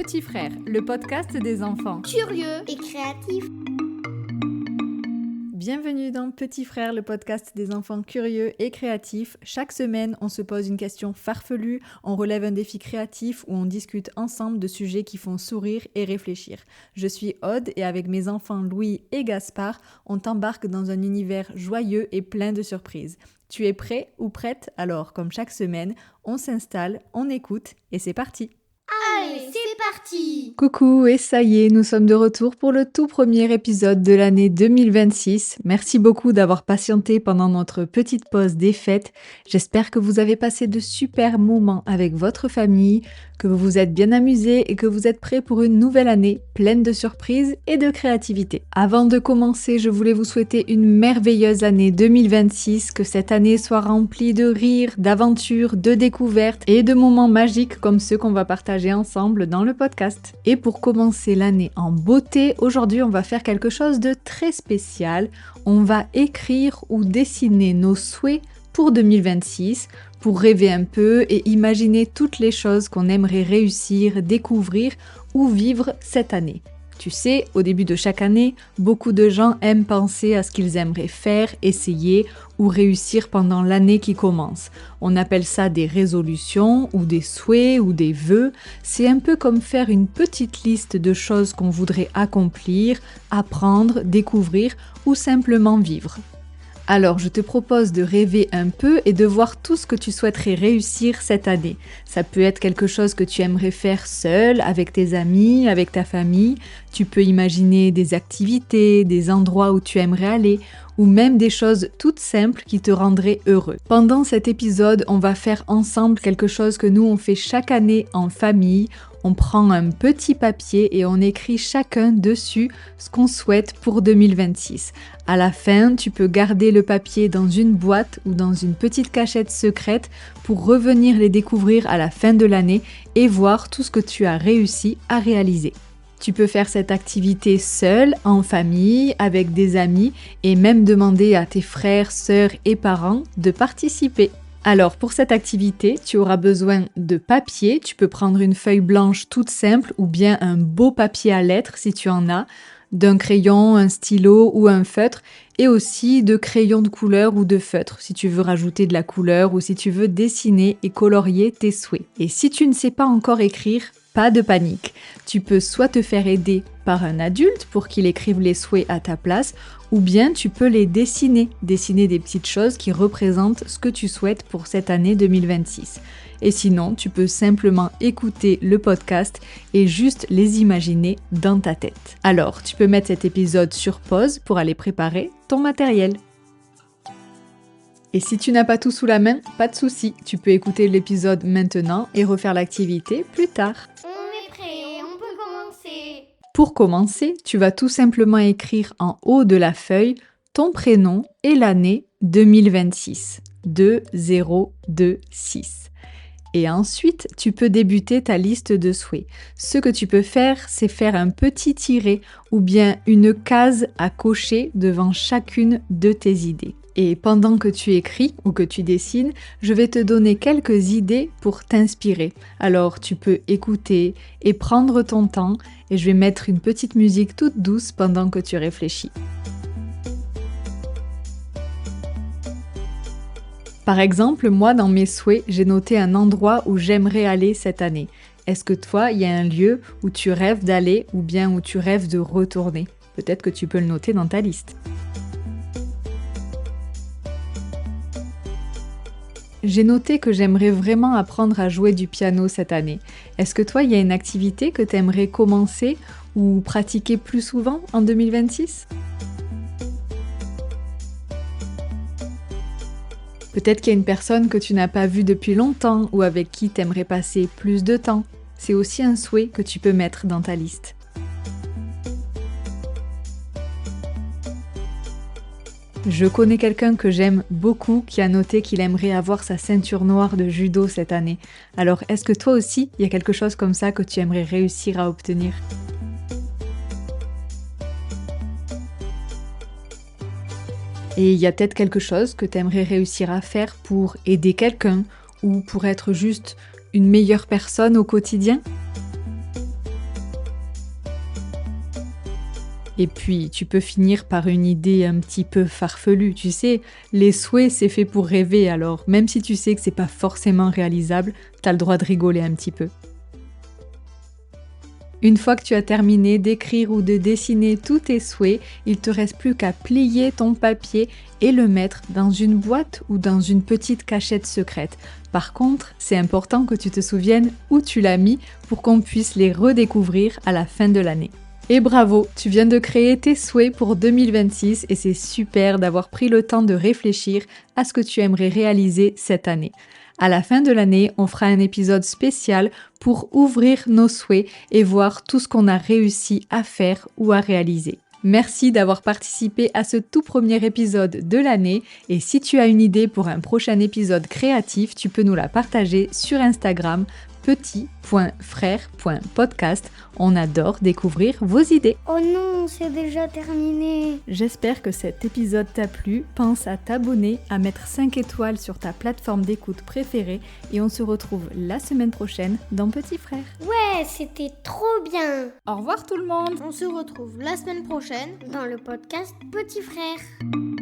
Petit Frère, le podcast des enfants curieux et créatifs. Bienvenue dans Petit Frère, le podcast des enfants curieux et créatifs. Chaque semaine, on se pose une question farfelue, on relève un défi créatif ou on discute ensemble de sujets qui font sourire et réfléchir. Je suis Aude et avec mes enfants Louis et Gaspard, on t'embarque dans un univers joyeux et plein de surprises. Tu es prêt ou prête? Alors, comme chaque semaine, on s'installe, on écoute et c'est parti! Allez, c'est parti! Coucou, et ça y est, nous sommes de retour pour le tout premier épisode de l'année 2026. Merci beaucoup d'avoir patienté pendant notre petite pause des fêtes. J'espère que vous avez passé de super moments avec votre famille, que vous vous êtes bien amusés et que vous êtes prêts pour une nouvelle année pleine de surprises et de créativité. Avant de commencer, je voulais vous souhaiter une merveilleuse année 2026, que cette année soit remplie de rires, d'aventures, de découvertes et de moments magiques comme ceux qu'on va partager ensemble dans le podcast. Et pour commencer l'année en beauté, aujourd'hui on va faire quelque chose de très spécial. On va écrire ou dessiner nos souhaits pour 2026, pour rêver un peu et imaginer toutes les choses qu'on aimerait réussir, découvrir ou vivre cette année. Tu sais, au début de chaque année, beaucoup de gens aiment penser à ce qu'ils aimeraient faire, essayer ou réussir pendant l'année qui commence. On appelle ça des résolutions ou des souhaits ou des vœux. C'est un peu comme faire une petite liste de choses qu'on voudrait accomplir, apprendre, découvrir ou simplement vivre. Alors, je te propose de rêver un peu et de voir tout ce que tu souhaiterais réussir cette année. Ça peut être quelque chose que tu aimerais faire seul, avec tes amis, avec ta famille. Tu peux imaginer des activités, des endroits où tu aimerais aller, ou même des choses toutes simples qui te rendraient heureux. Pendant cet épisode, on va faire ensemble quelque chose que nous on fait chaque année en famille. On prend un petit papier et on écrit chacun dessus ce qu'on souhaite pour 2026. À la fin, tu peux garder le papier dans une boîte ou dans une petite cachette secrète pour revenir les découvrir à la fin de l'année et voir tout ce que tu as réussi à réaliser. Tu peux faire cette activité seule, en famille, avec des amis et même demander à tes frères, sœurs et parents de participer. Alors pour cette activité, tu auras besoin de papier, tu peux prendre une feuille blanche toute simple ou bien un beau papier à lettres si tu en as, d'un crayon, un stylo ou un feutre et aussi de crayons de couleur ou de feutre si tu veux rajouter de la couleur ou si tu veux dessiner et colorier tes souhaits. Et si tu ne sais pas encore écrire, pas de panique. Tu peux soit te faire aider par un adulte pour qu'il écrive les souhaits à ta place, ou bien tu peux les dessiner des petites choses qui représentent ce que tu souhaites pour cette année 2026. Et sinon, tu peux simplement écouter le podcast et juste les imaginer dans ta tête. Alors, tu peux mettre cet épisode sur pause pour aller préparer ton matériel. Et si tu n'as pas tout sous la main, pas de souci, tu peux écouter l'épisode maintenant et refaire l'activité plus tard. On est prêt, on peut commencer. Pour commencer, tu vas tout simplement écrire en haut de la feuille ton prénom et l'année 2026. 2026. Et ensuite, tu peux débuter ta liste de souhaits. Ce que tu peux faire, c'est faire un petit tiret ou bien une case à cocher devant chacune de tes idées. Et pendant que tu écris ou que tu dessines, je vais te donner quelques idées pour t'inspirer. Alors tu peux écouter et prendre ton temps et je vais mettre une petite musique toute douce pendant que tu réfléchis. Par exemple, moi dans mes souhaits, j'ai noté un endroit où j'aimerais aller cette année. Est-ce que toi, il y a un lieu où tu rêves d'aller ou bien où tu rêves de retourner? Peut-être que tu peux le noter dans ta liste. J'ai noté que j'aimerais vraiment apprendre à jouer du piano cette année. Est-ce que toi, il y a une activité que tu aimerais commencer ou pratiquer plus souvent en 2026? Peut-être qu'il y a une personne que tu n'as pas vue depuis longtemps ou avec qui tu aimerais passer plus de temps. C'est aussi un souhait que tu peux mettre dans ta liste. Je connais quelqu'un que j'aime beaucoup qui a noté qu'il aimerait avoir sa ceinture noire de judo cette année. Alors, est-ce que toi aussi, il y a quelque chose comme ça que tu aimerais réussir à obtenir? Et il y a peut-être quelque chose que tu aimerais réussir à faire pour aider quelqu'un ou pour être juste une meilleure personne au quotidien? Et puis, tu peux finir par une idée un petit peu farfelue, tu sais, les souhaits c'est fait pour rêver, alors même si tu sais que c'est pas forcément réalisable, t'as le droit de rigoler un petit peu. Une fois que tu as terminé d'écrire ou de dessiner tous tes souhaits, il te reste plus qu'à plier ton papier et le mettre dans une boîte ou dans une petite cachette secrète. Par contre, c'est important que tu te souviennes où tu l'as mis pour qu'on puisse les redécouvrir à la fin de l'année. Et bravo, tu viens de créer tes souhaits pour 2026 et c'est super d'avoir pris le temps de réfléchir à ce que tu aimerais réaliser cette année. À la fin de l'année, on fera un épisode spécial pour ouvrir nos souhaits et voir tout ce qu'on a réussi à faire ou à réaliser. Merci d'avoir participé à ce tout premier épisode de l'année et si tu as une idée pour un prochain épisode créatif, tu peux nous la partager sur Instagram petit.frère.podcast. On adore découvrir vos idées. Oh non, c'est déjà terminé. J'espère que cet épisode t'a plu. Pense à t'abonner, à mettre 5 étoiles sur ta plateforme d'écoute préférée et on se retrouve la semaine prochaine dans Petit Frère. Ouais, c'était trop bien. Au revoir tout le monde. On se retrouve la semaine prochaine dans le podcast Petit Frère.